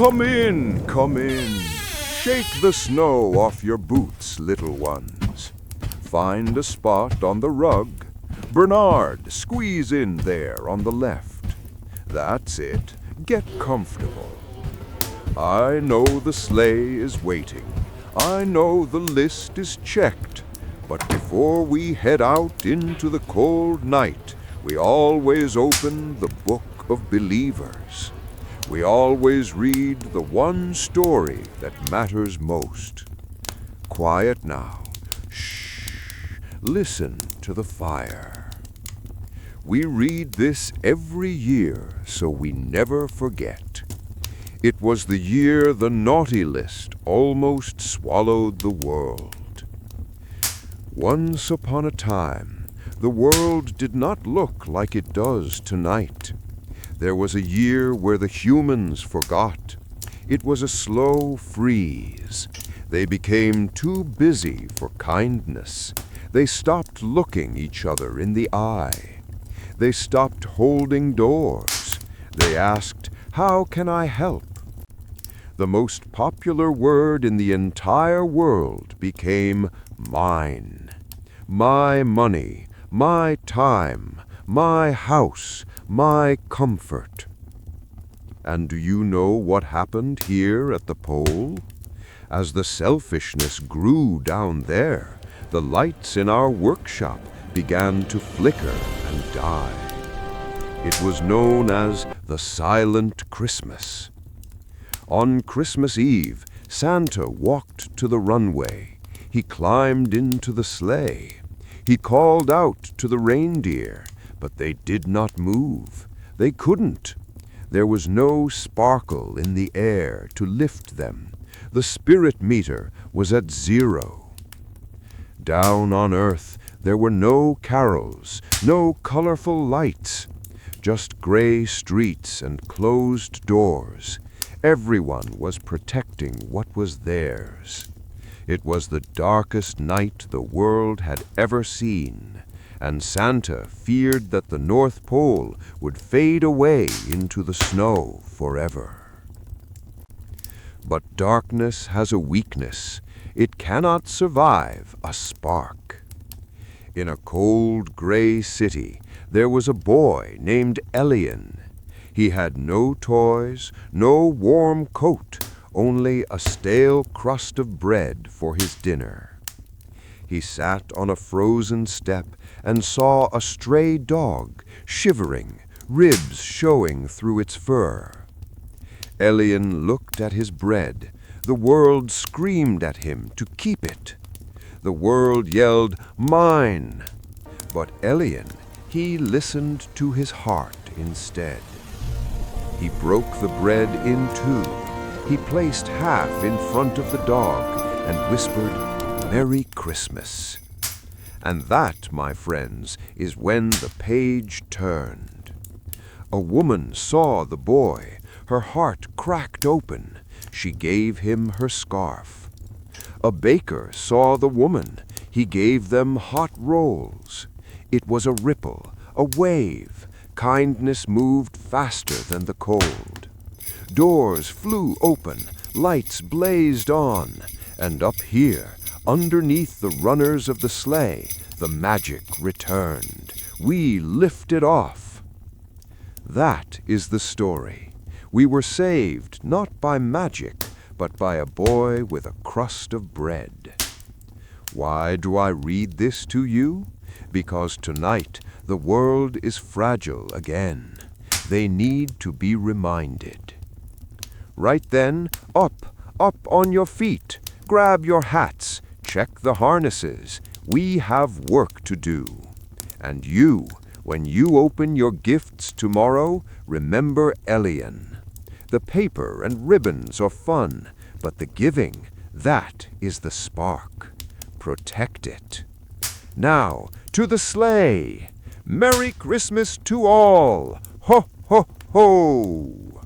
Come in, come in. Shake the snow off your boots, little ones. Find a spot on the rug. Bernard, squeeze in there on the left. That's it. Get comfortable. I know the sleigh is waiting. I know the list is checked. But before we head out into the cold night, we always open the book of believers. We always read the one story that matters most. Quiet now. Shh. Listen to the fire. We read this every year so we never forget. It was the year the naughty list almost swallowed the world. Once upon a time, the world did not look like it does tonight. There was a year where the humans forgot. It was a slow freeze. They became too busy for kindness. They stopped looking each other in the eye. They stopped holding doors. They asked, "How can I help?" The most popular word in the entire world became mine. My money, my time, my house, my comfort. And do you know what happened here at the pole? As the selfishness grew down there, the lights in our workshop began to flicker and die. It was known as the Silent Christmas. On Christmas Eve, Santa walked to the runway. He climbed into the sleigh. He called out to the reindeer, but they did not move. They couldn't. There was no sparkle in the air to lift them. The spirit meter was at 0. Down on earth, there were no carols, no colorful lights, just gray streets and closed doors. Everyone was protecting what was theirs. It was the darkest night the world had ever seen, and Santa feared that the North Pole would fade away into the snow forever. But darkness has a weakness. It cannot survive a spark. In a cold, gray city, there was a boy named Elian. He had no toys, no warm coat, only a stale crust of bread for his dinner. He sat on a frozen step and saw a stray dog, shivering, ribs showing through its fur. Elian looked at his bread. The world screamed at him to keep it. The world yelled, "Mine!" But Elian, he listened to his heart instead. He broke the bread in two. He placed half in front of the dog and whispered, "Merry Christmas." And that, my friends, is when the page turned. A woman saw the boy. Her heart cracked open. She gave him her scarf. A baker saw the woman. He gave them hot rolls. It was a ripple, a wave. Kindness moved faster than the cold. Doors flew open, lights blazed on, and up here, underneath the runners of the sleigh, the magic returned. We lifted off. That is the story. We were saved not by magic, but by a boy with a crust of bread. Why do I read this to you? Because tonight the world is fragile again. They need to be reminded. Right then, up on your feet. Grab your hats, check the harnesses. We have work to do. And you, when you open your gifts tomorrow, remember Elian. The paper and ribbons are fun, but the giving, that is the spark. Protect it. Now, to the sleigh! Merry Christmas to all! Ho, ho, ho!